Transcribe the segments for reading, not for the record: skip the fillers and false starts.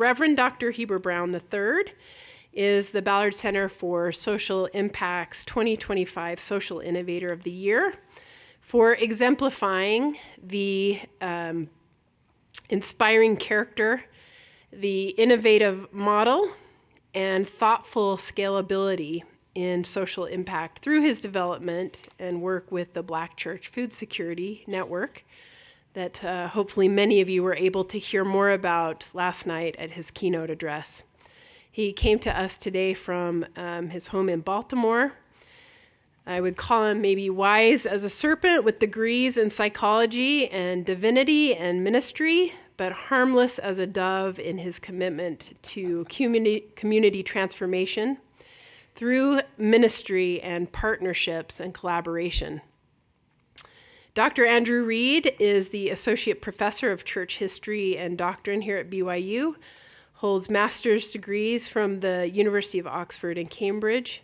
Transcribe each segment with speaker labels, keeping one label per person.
Speaker 1: Reverend Dr. Heber Brown III is the Ballard Center for Social Impact's 2025 Social Innovator of the Year for exemplifying the inspiring character, the innovative model, and thoughtful scalability in social impact through his development and work with the Black Church Food Security Network that hopefully many of you were able to hear more about last night at his keynote address. He came to us today from his home in Baltimore. I would call him maybe wise as a serpent with degrees in psychology and divinity and ministry, but harmless as a dove in his commitment to community transformation through ministry and partnerships and collaboration. Dr. Andrew Reed is the Associate Professor of Church History and Doctrine here at BYU, holds master's degrees from the University of Oxford and Cambridge.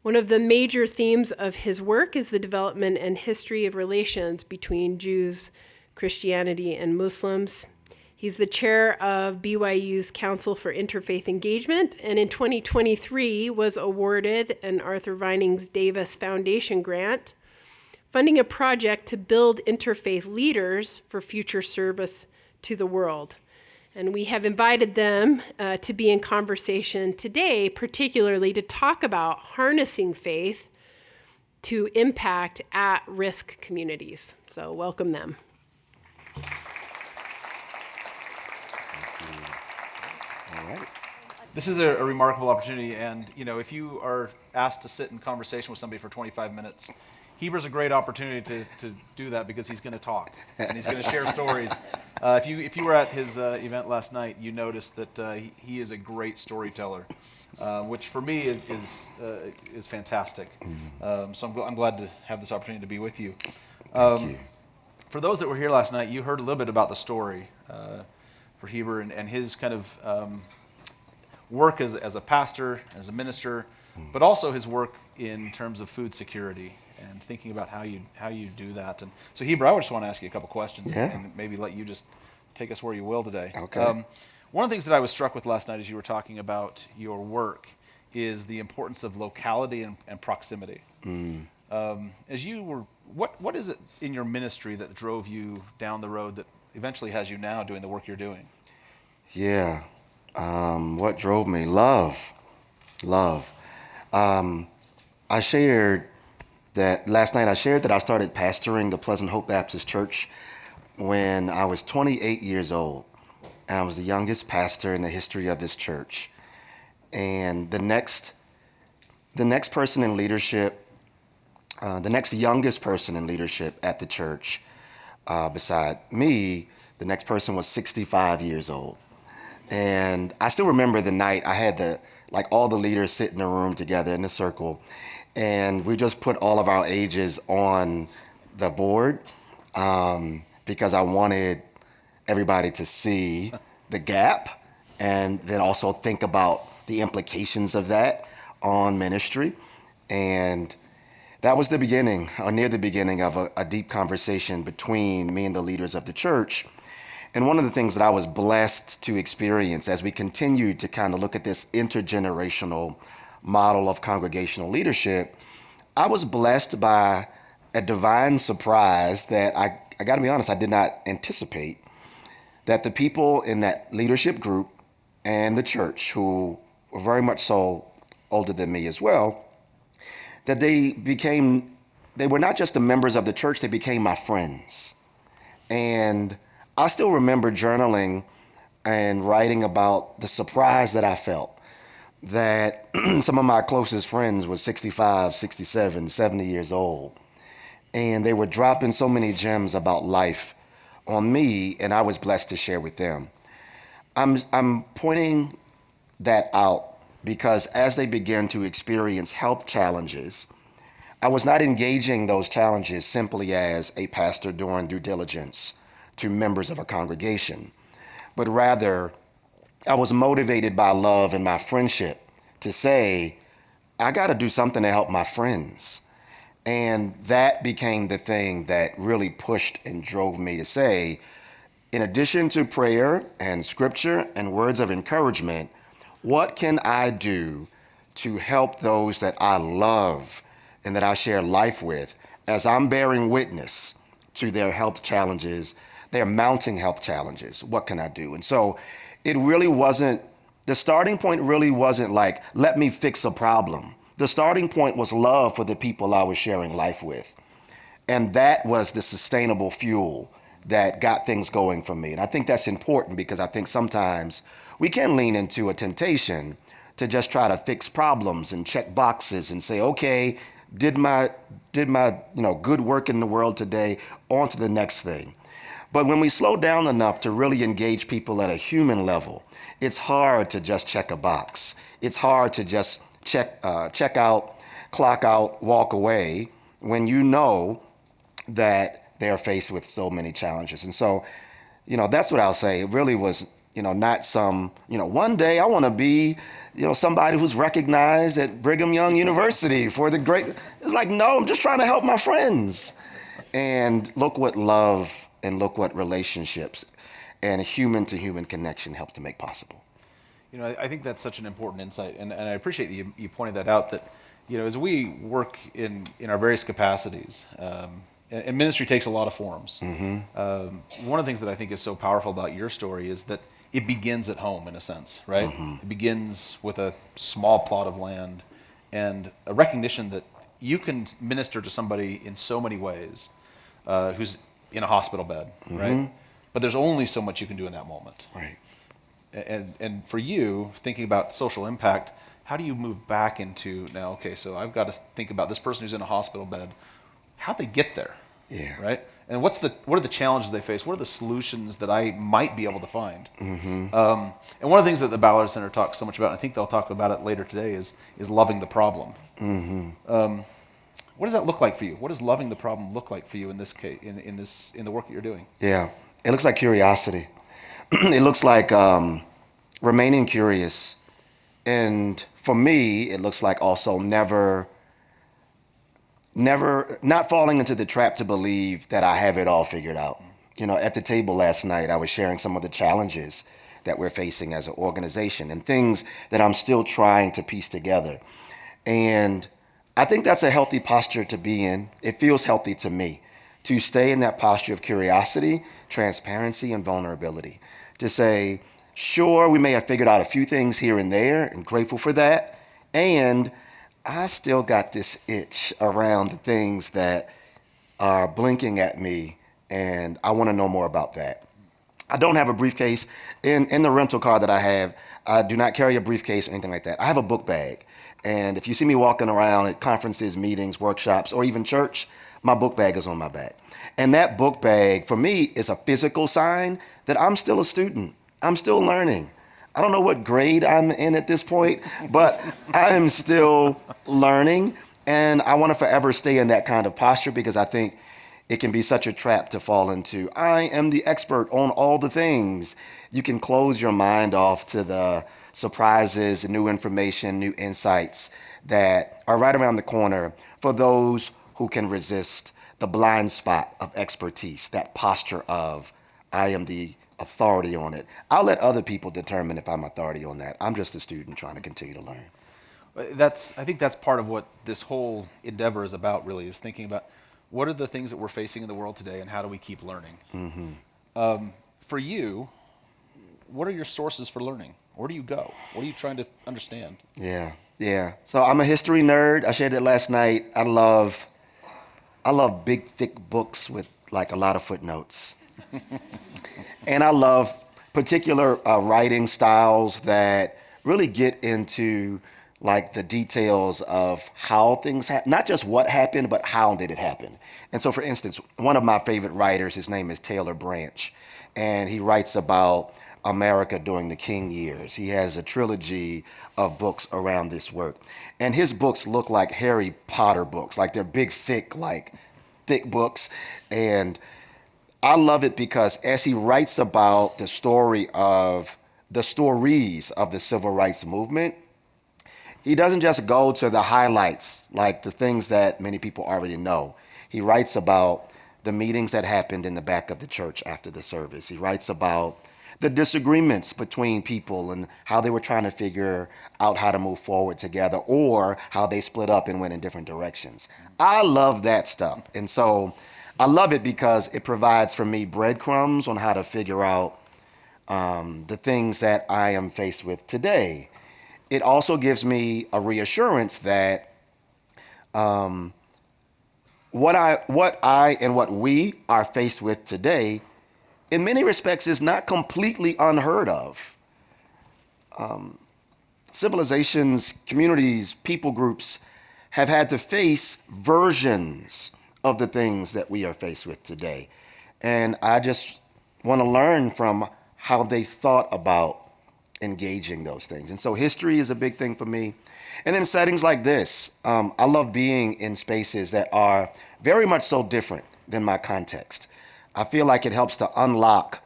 Speaker 1: One of the major themes of his work is the development and history of relations between Jews, Christianity, and Muslims. He's the chair of BYU's Council for Interfaith Engagement, and in 2023 was awarded an Arthur Vinings Davis Foundation grant, funding a project to build interfaith leaders for future service to the world. And we have invited them to be in conversation today, particularly to talk about harnessing faith to impact at-risk communities. So welcome them.
Speaker 2: All right.
Speaker 3: This is a remarkable opportunity, and if you are asked to sit in conversation with somebody for 25 minutes, Heber's a great opportunity to do that because he's going to talk and he's going to share stories. If you were at his event last night, you noticed that he is a great storyteller, which for me is fantastic. So I'm glad to have this opportunity to be with you.
Speaker 2: Thank you.
Speaker 3: For those that were here last night, you heard a little bit about the story for Heber and his kind of work as a pastor, as a minister, but also his work in terms of food security and thinking about how you do that. And so, Heber, I just want to ask you a couple questions and maybe let you just take us where you will today.
Speaker 2: Okay.
Speaker 3: One of the things that I was struck with last night as you were talking about your work is the importance of locality and proximity. As you were, what is it in your ministry that drove you down the road that eventually has you now doing the work you're doing?
Speaker 2: Yeah. What drove me? Love. I shared that last night. I shared that I started pastoring the Pleasant Hope Baptist Church when I was 28 years old, and I was the youngest pastor in the history of this church. And the next person in leadership, the next youngest person in leadership at the church, beside me, the next person was 65 years old. And I still remember the night I had all the leaders sit in a room together in a circle, and we just put all of our ages on the board because I wanted everybody to see the gap and then also think about the implications of that on ministry. And that was the beginning, or near the beginning, of a deep conversation between me and the leaders of the church. And one of the things that I was blessed to experience as we continued to kind of look at this intergenerational model of congregational leadership, I was blessed by a divine surprise that I got to be honest, I did not anticipate, that the people in that leadership group and the church, who were very much so older than me as well, that they were not just the members of the church, they became my friends. And I still remember journaling and writing about the surprise that I felt that some of my closest friends were 65, 67, 70 years old. And they were dropping so many gems about life on me, and I was blessed to share with them. I'm pointing that out because as they began to experience health challenges, I was not engaging those challenges simply as a pastor doing due diligence to members of a congregation, but rather I was motivated by love and my friendship to say, I got to do something to help my friends. And that became the thing that really pushed and drove me to say, In addition to prayer and scripture and words of encouragement, what can I do to help those that I love and that I share life with as I'm bearing witness to their health challenges, their mounting health challenges? What can I do? And so it really wasn't, the starting point really wasn't like, let me fix a problem. The starting point was love for the people I was sharing life with. And that was the sustainable fuel that got things going for me. And I think that's important because I think sometimes we can lean into a temptation to just try to fix problems and check boxes and say, okay, did my good work in the world today, on to the next thing. But when we slow down enough to really engage people at a human level, it's hard to just check a box. It's hard to just check out, clock out, walk away when you know that they're faced with so many challenges. And so, that's what I'll say. It really was, not some, one day I want to be, somebody who's recognized at Brigham Young University for the great. It's like, no, I'm just trying to help my friends. And look what love and look what relationships and human to human connection help to make possible.
Speaker 3: I think that's such an important insight. And I appreciate that you pointed that out, that, as we work in our various capacities, and ministry takes a lot of forms. Mm-hmm. One of the things that I think is so powerful about your story is that it begins at home, in a sense, right? Mm-hmm. It begins with a small plot of land and a recognition that you can minister to somebody in so many ways who's in a hospital bed, mm-hmm. right? But there's only so much you can do in that moment.
Speaker 2: Right.
Speaker 3: And for you, thinking about social impact, how do you move back into now, okay, so I've got to think about this person who's in a hospital bed. How'd they get there?
Speaker 2: Yeah.
Speaker 3: Right? And what are the challenges they face? What are the solutions that I might be able to find? Mm-hmm. And one of the things that the Ballard Center talks so much about, and I think they'll talk about it later today, is loving the problem. Mm-hmm. What does that look like for you? What does loving the problem look like for you in this case, in the work that you're doing?
Speaker 2: Yeah, it looks like curiosity. It looks like remaining curious, and for me, it looks like also never not falling into the trap to believe that I have it all figured out. At the table last night, I was sharing some of the challenges that we're facing as an organization and things that I'm still trying to piece together. And I think that's a healthy posture to be in. It feels healthy to me to stay in that posture of curiosity, transparency, and vulnerability. To say, sure, we may have figured out a few things here and there, and grateful for that. And I still got this itch around the things that are blinking at me, and I want to know more about that. I don't have a briefcase. In the rental car that I have, I do not carry a briefcase or anything like that. I have a book bag. And if you see me walking around at conferences, meetings, workshops, or even church, my book bag is on my back. And that book bag, for me, is a physical sign that I'm still a student. I'm still learning. I don't know what grade I'm in at this point, but I am still learning, and I want to forever stay in that kind of posture because I think it can be such a trap to fall into. I am the expert on all the things. You can close your mind off to the surprises, new information, new insights that are right around the corner for those who can resist the blind spot of expertise, that posture of I am the authority on it. I'll let other people determine if I'm authority on that. I'm just a student trying to continue to learn.
Speaker 3: I think that's part of what this whole endeavor is about, really, is thinking about what are the things that we're facing in the world today and how do we keep learning? Mm-hmm. For you, what are your sources for learning? Where do you go? What are you trying to understand? Yeah.
Speaker 2: So I'm a history nerd. I shared it last night. I love big, thick books with like a lot of footnotes. And I love particular writing styles that really get into like the details of how things happen, not just what happened, but how did it happen. And so, for instance, one of my favorite writers, his name is Taylor Branch, and he writes about America during the King years. He has a trilogy of books around this work. And his books look like Harry Potter books, like they're big, thick books. And I love it because as he writes about the stories of the civil rights movement, he doesn't just go to the highlights, like the things that many people already know. He writes about the meetings that happened in the back of the church after the service. He writes about the disagreements between people and how they were trying to figure out how to move forward together, or how they split up and went in different directions. I love that stuff. And so I love it because it provides for me breadcrumbs on how to figure out the things that I am faced with today. It also gives me a reassurance that what I and what we are faced with today, in many respects, is not completely unheard of. Civilizations, communities, people groups have had to face versions of the things that we are faced with today. And I just want to learn from how they thought about engaging those things. And so history is a big thing for me. And in settings like this, I love being in spaces that are very much so different than my context. I feel like it helps to unlock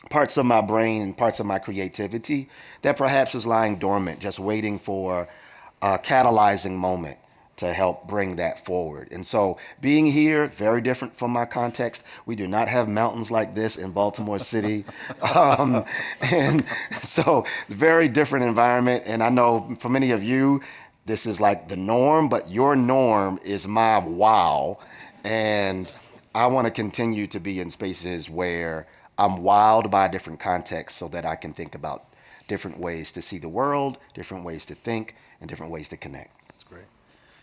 Speaker 2: parts of my brain and parts of my creativity that perhaps is lying dormant, just waiting for a catalyzing moment to help bring that forward. And so being here, very different from my context. We do not have mountains like this in Baltimore City. And so very different environment. And I know for many of you, this is like the norm, but your norm is my wow. And I want to continue to be in spaces where I'm wowed by different contexts so that I can think about different ways to see the world, different ways to think, and different ways to connect.
Speaker 3: That's great.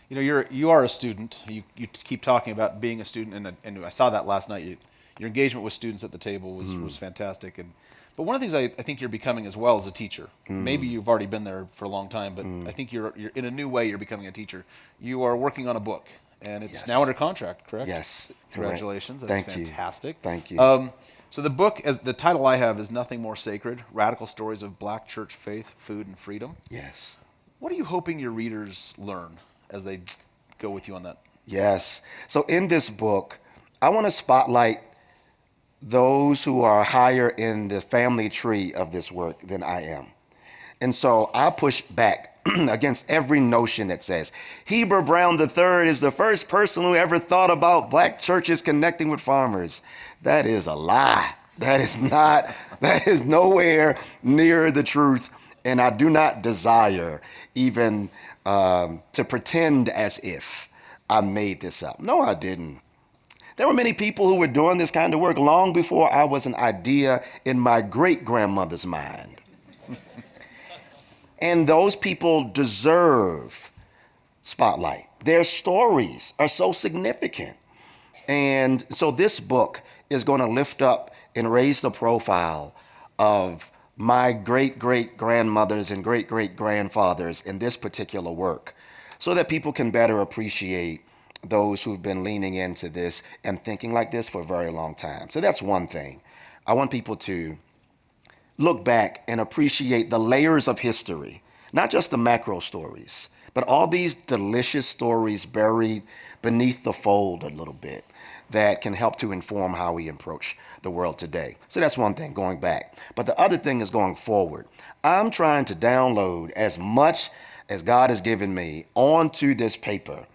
Speaker 3: You know, you are a student. You keep talking about being a student, and I saw that last night. Your engagement with students at the table was fantastic. But one of the things I think you're becoming as well as a teacher. Maybe you've already been there for a long time, but I think you're in a new way. You're becoming a teacher. You are working on a book, and it's now under contract, correct?
Speaker 2: Yes.
Speaker 3: Congratulations.
Speaker 2: Correct.
Speaker 3: That's
Speaker 2: Thank
Speaker 3: fantastic.
Speaker 2: You. Thank you.
Speaker 3: So the book, as the title I have, is Nothing More Sacred: Radical Stories of Black Church Faith, Food, and Freedom.
Speaker 2: Yes.
Speaker 3: What are you hoping your readers learn as they go with you on that?
Speaker 2: Yes. So in this book, I want to spotlight those who are higher in the family tree of this work than I am. And so I push back against every notion that says Heber Brown III is the first person who ever thought about black churches connecting with farmers. That is a lie. That is nowhere near the truth. And I do not desire even to pretend as if I made this up. No, I didn't. There were many people who were doing this kind of work long before I was an idea in my great-grandmother's mind. And those people deserve spotlight. Their stories are so significant. And so this book is going to lift up and raise the profile of my great-great-grandmothers and great-great-grandfathers in this particular work, so that people can better appreciate those who've been leaning into this and thinking like this for a very long time. So that's one thing. I want people to look back and appreciate the layers of history, not just the macro stories, but all these delicious stories buried beneath the fold a little bit that can help to inform how we approach the world today. So that's one thing, going back. But the other thing is going forward. I'm trying to download as much as God has given me onto this paper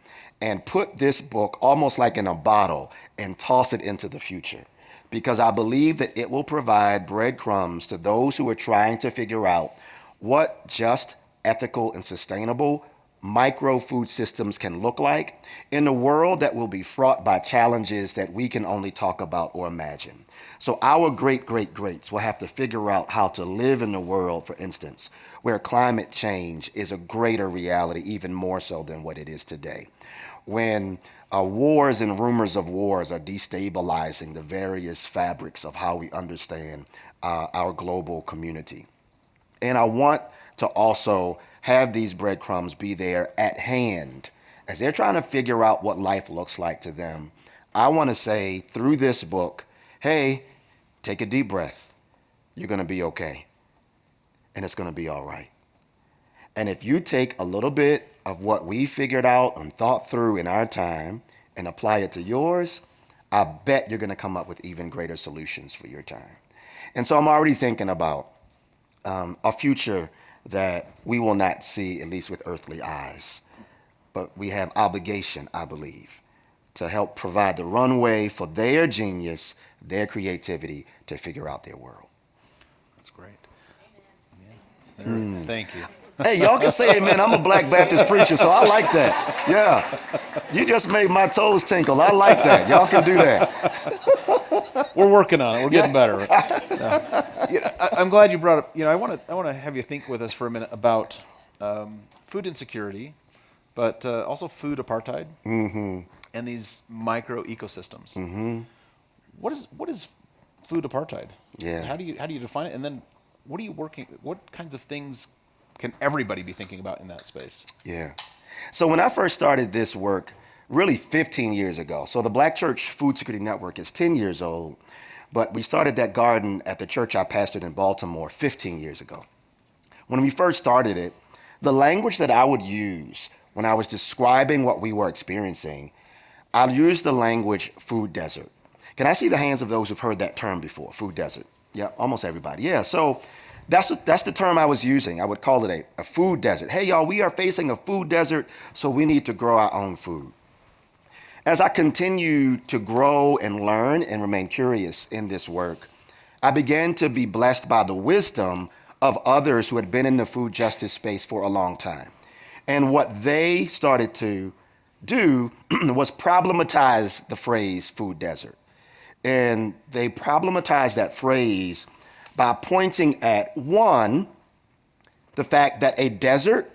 Speaker 2: and put this book almost like in a bottle and toss it into the future, because I believe that it will provide breadcrumbs to those who are trying to figure out what just, ethical, and sustainable micro food systems can look like in a world that will be fraught by challenges that we can only talk about or imagine. So our greats will have to figure out how to live in a world, for instance, where climate change is a greater reality, even more so than what it is today. When wars and rumors of wars are destabilizing the various fabrics of how we understand our global community. And I want to also have these breadcrumbs be there at hand as they're trying to figure out what life looks like to them. I want to say through this book, hey, take a deep breath. You're going to be okay. And it's going to be all right. And if you take a little bit of what we figured out and thought through in our time and apply it to yours, I bet you're going to come up with even greater solutions for your time. And so I'm already thinking about a future that we will not see, at least with earthly eyes. But we have obligation, I believe, to help provide the runway for their genius, their creativity to figure out their world.
Speaker 3: That's great. Yeah. Thank you.
Speaker 2: Hey, y'all can say amen. I'm a Black Baptist preacher, so I like that. Yeah. You just made my toes tinkle. I like that. Y'all can do that.
Speaker 3: We're working on it. We're getting better. I'm glad you brought up. I want to have you think with us for a minute about food insecurity, but also food apartheid, and these micro ecosystems. What is food apartheid?
Speaker 2: Yeah.
Speaker 3: How do you define it? And then what kinds of things can everybody be thinking about in that space?
Speaker 2: Yeah. So when I first started this work, really 15 years ago, so the Black Church Food Security Network is 10 years old, but we started that garden at the church I pastored in Baltimore 15 years ago. When we first started it, the language that I would use when I was describing what we were experiencing, I'll use the language food desert. Can I see the hands of those who've heard that term before, food desert? Yeah, almost everybody. Yeah, so that's the term I was using. I would call it a food desert. Hey, y'all, we are facing a food desert, so we need to grow our own food. As I continue to grow and learn and remain curious in this work, I began to be blessed by the wisdom of others who had been in the food justice space for a long time. And what they started to do was problematize the phrase food desert. And they problematized that phrase by pointing at, one, the fact that a desert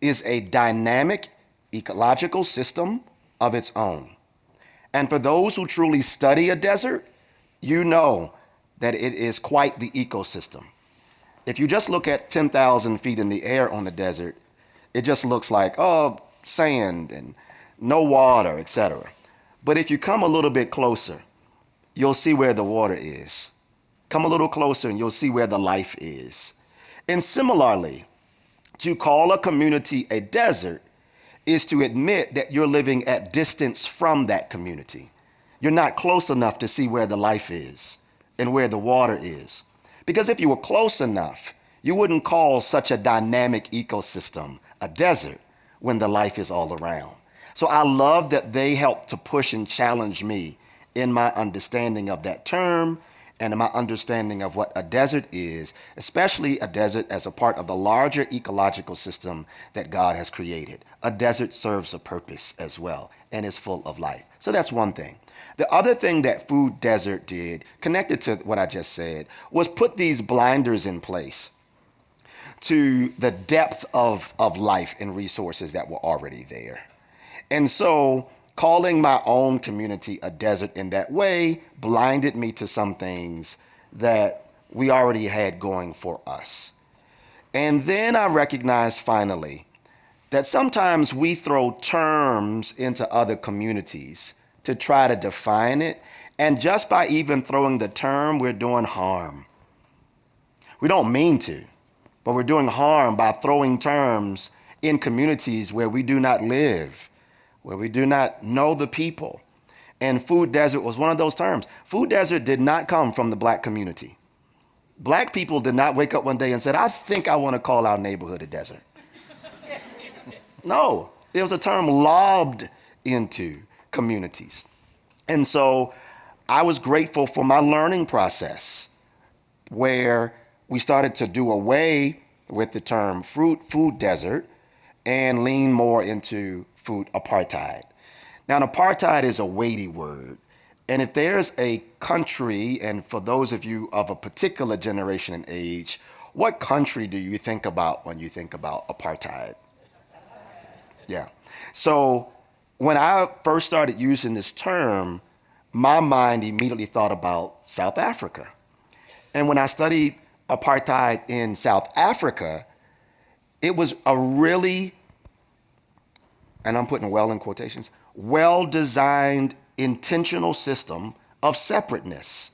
Speaker 2: is a dynamic ecological system of its own. And for those who truly study a desert, you know that it is quite the ecosystem. If you just look at 10,000 feet in the air on the desert, it just looks like, sand and no water, etc. But if you come a little bit closer, you'll see where the water is. Come a little closer and you'll see where the life is. And similarly, to call a community a desert is to admit that you're living at distance from that community. You're not close enough to see where the life is and where the water is. Because if you were close enough, you wouldn't call such a dynamic ecosystem a desert when the life is all around. So I love that they helped to push and challenge me in my understanding of that term and in my understanding of what a desert is, especially a desert as a part of the larger ecological system that God has created. A desert serves a purpose as well and is full of life. So that's one thing. The other thing that Food Desert did, connected to what I just said, was put these blinders in place to the depth of life and resources that were already there. And so calling my own community a desert in that way blinded me to some things that we already had going for us. And then I recognized finally that sometimes we throw terms into other communities to try to define it. And just by even throwing the term, we're doing harm. We don't mean to, but we're doing harm by throwing terms in communities where we do not live, where we do not know the people. And food desert was one of those terms. Food desert did not come from the Black community. Black people did not wake up one day and said, I think I want to call our neighborhood a desert. No, it was a term lobbed into communities. And so I was grateful for my learning process where we started to do away with the term food desert and lean more into food apartheid. Now, apartheid is a weighty word. And if there's a country, and for those of you of a particular generation and age, what country do you think about when you think about apartheid? Yeah. So when I first started using this term, my mind immediately thought about South Africa. And when I studied apartheid in South Africa, it was a really, and I'm putting well in quotations, well-designed, intentional system of separateness.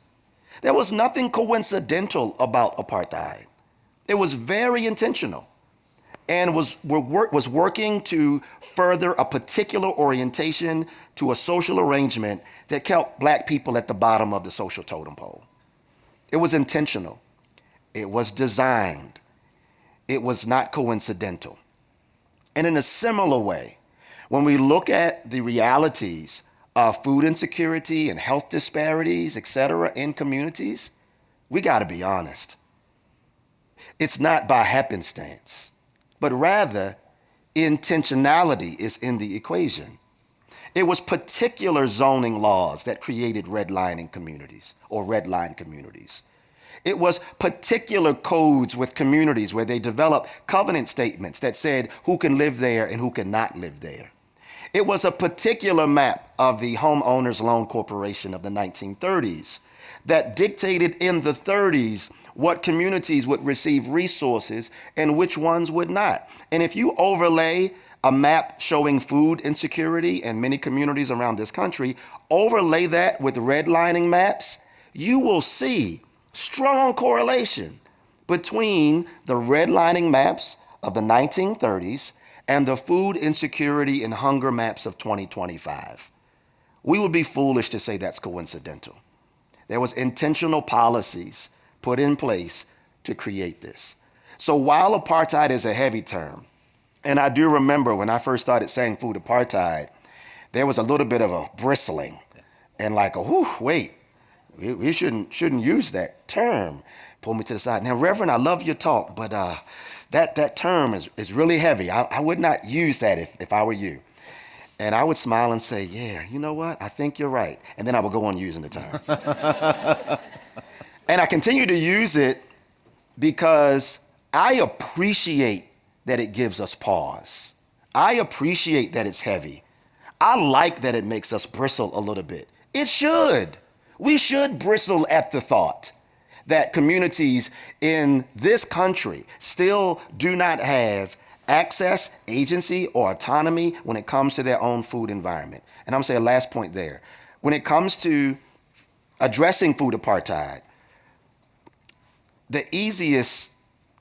Speaker 2: There was nothing coincidental about apartheid. It was very intentional and was working to further a particular orientation to a social arrangement that kept Black people at the bottom of the social totem pole. It was intentional. It was designed. It was not coincidental. And in a similar way, when we look at the realities food insecurity and health disparities, etc., in communities, we got to be honest. It's not by happenstance, but rather intentionality is in the equation. It was particular zoning laws that created redlining communities or redline communities. It was particular codes with communities where they developed covenant statements that said who can live there and who cannot live there. It was a particular map of the Homeowners Loan Corporation of the 1930s that dictated in the 30s what communities would receive resources and which ones would not. And if you overlay a map showing food insecurity in many communities around this country, overlay that with redlining maps, you will see strong correlation between the redlining maps of the 1930s and the food insecurity and hunger maps of 2025. We would be foolish to say that's coincidental. There was intentional policies put in place to create this. So while apartheid is a heavy term, and I do remember when I first started saying food apartheid, there was a little bit of a bristling and like, wait, we shouldn't use that term. Pull me to the side. Now, Reverend, I love your talk, but that term is really heavy. I would not use that if I were you. And I would smile and say, yeah, you know what? I think you're right. And then I would go on using the term. And I continue to use it because I appreciate that it gives us pause. I appreciate that it's heavy. I like that it makes us bristle a little bit. It should. We should bristle at the thought that communities in this country still do not have access, agency, or autonomy when it comes to their own food environment. And I'm going to say a last point there. When it comes to addressing food apartheid, the easiest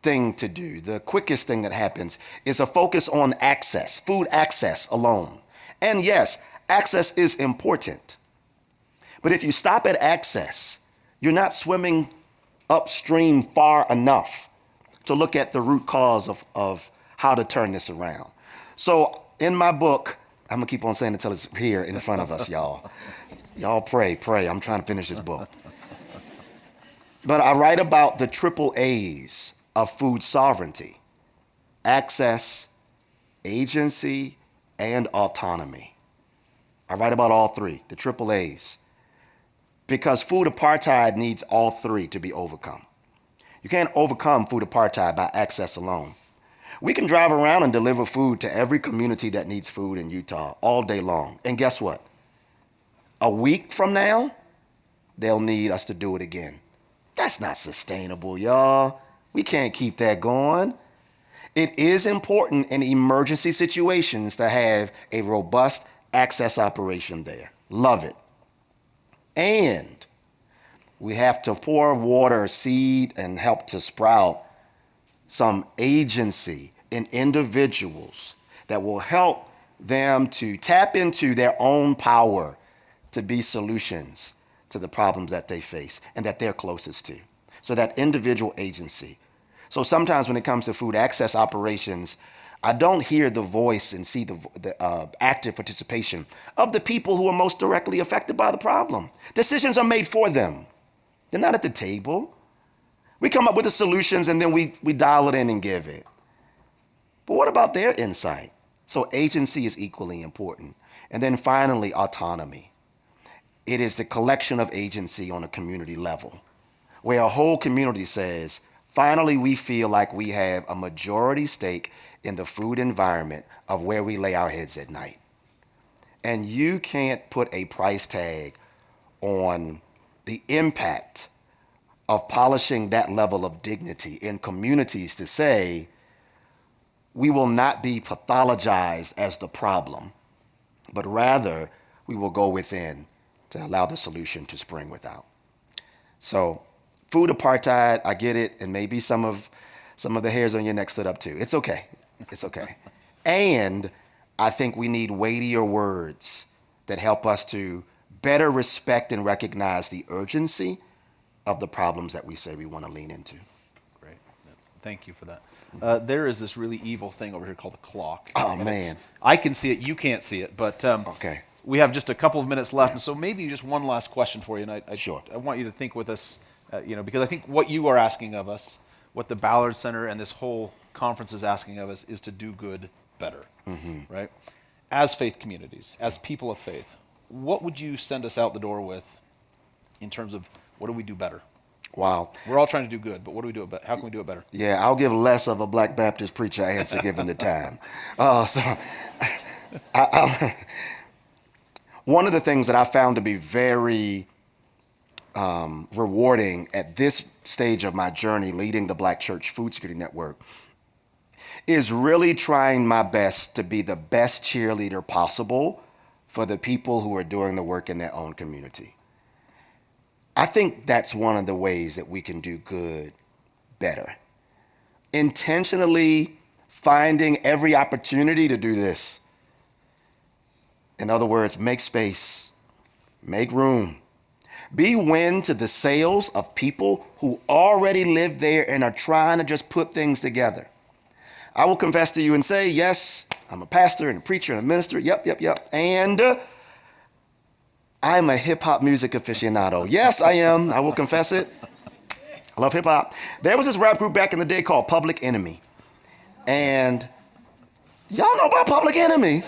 Speaker 2: thing to do, the quickest thing that happens, is a focus on access, food access alone. And yes, access is important. But if you stop at access, you're not swimming upstream far enough to look at the root cause of how to turn this around. So in my book, I'm gonna keep on saying it until it's here in front of us, y'all. Y'all pray. I'm trying to finish this book. But I write about the triple A's of food sovereignty: access, agency, and autonomy. I write about all three, the triple A's, because food apartheid needs all three to be overcome. You can't overcome food apartheid by access alone. We can drive around and deliver food to every community that needs food in Utah all day long. And guess what? A week from now, they'll need us to do it again. That's not sustainable, y'all. We can't keep that going. It is important in emergency situations to have a robust access operation there. Love it. And we have to pour water, seed, and help to sprout some agency in individuals that will help them to tap into their own power to be solutions to the problems that they face and that they're closest to. So that individual agency. So sometimes when it comes to food access operations, I don't hear the voice and see the active participation of the people who are most directly affected by the problem. Decisions are made for them. They're not at the table. We come up with the solutions and then we dial it in and give it. But what about their insight? So agency is equally important. And then finally, autonomy. It is the collection of agency on a community level, where a whole community says, finally, we feel like we have a majority stake in the food environment of where we lay our heads at night. And you can't put a price tag on the impact of polishing that level of dignity in communities to say, we will not be pathologized as the problem, but rather we will go within to allow the solution to spring without. So food apartheid, I get it, and maybe some of the hairs on your neck stood up too. It's okay. It's okay. And I think we need weightier words that help us to better respect and recognize the urgency of the problems that we say we want to lean into.
Speaker 3: Great. Thank you for that. There is this really evil thing over here called the clock.
Speaker 2: Oh, man.
Speaker 3: I can see it. You can't see it. But
Speaker 2: okay.
Speaker 3: we have just a couple of minutes left, and so maybe just one last question for you. And
Speaker 2: Sure.
Speaker 3: I want you to think with us, because I think what you are asking of us, what the Ballard Center and this whole conference is asking of us, is to do good better, right? As faith communities, as people of faith, what would you send us out the door with in terms of what do we do better?
Speaker 2: Wow.
Speaker 3: We're all trying to do good, but what do we do? How can we do it better?
Speaker 2: Yeah, I'll give less of a Black Baptist preacher answer given the time. One of the things that I found to be very rewarding at this stage of my journey leading the Black Church Food Security Network is really trying my best to be the best cheerleader possible for the people who are doing the work in their own community. I think that's one of the ways that we can do good better. Intentionally finding every opportunity to do this. In other words, make space, make room. Be wind to the sails of people who already live there and are trying to just put things together. I will confess to you and say, yes, I'm a pastor and a preacher and a minister. Yep. And I'm a hip hop music aficionado. Yes, I am. I will confess it. I love hip hop. There was this rap group back in the day called Public Enemy. And y'all know about Public Enemy?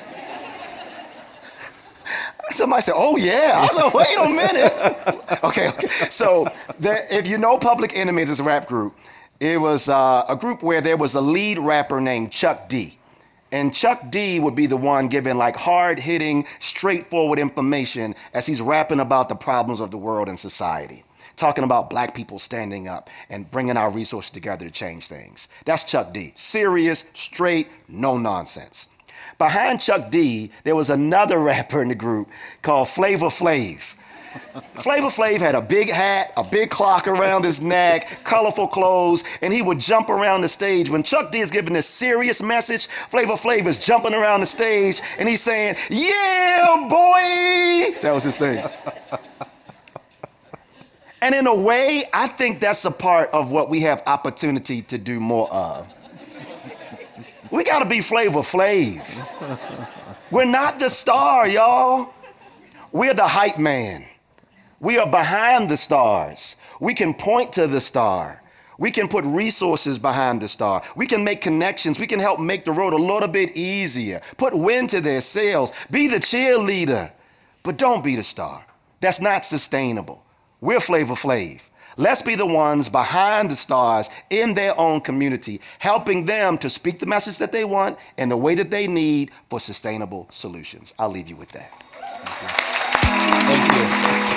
Speaker 2: Somebody said, oh yeah. I said, wait a minute. Okay. So if you know Public Enemy, this rap group, it was a group where there was a lead rapper named Chuck D. And Chuck D would be the one giving like hard-hitting, straightforward information as he's rapping about the problems of the world and society, talking about Black people standing up and bringing our resources together to change things. That's Chuck D. Serious, straight, no nonsense. Behind Chuck D, there was another rapper in the group called Flavor Flav. Flavor Flav had a big hat, a big clock around his neck, colorful clothes, and he would jump around the stage. When Chuck D is giving this serious message, Flavor Flav is jumping around the stage and he's saying, yeah, boy! That was his thing. And in a way, I think that's a part of what we have opportunity to do more of. We gotta be Flavor Flav. We're not the star, y'all. We're the hype man. We are behind the stars. We can point to the star. We can put resources behind the star. We can make connections. We can help make the road a little bit easier. Put wind to their sails. Be the cheerleader, but don't be the star. That's not sustainable. We're Flavor Flav. Let's be the ones behind the stars in their own community, helping them to speak the message that they want in the way that they need for sustainable solutions. I'll leave you with that.
Speaker 3: Thank you.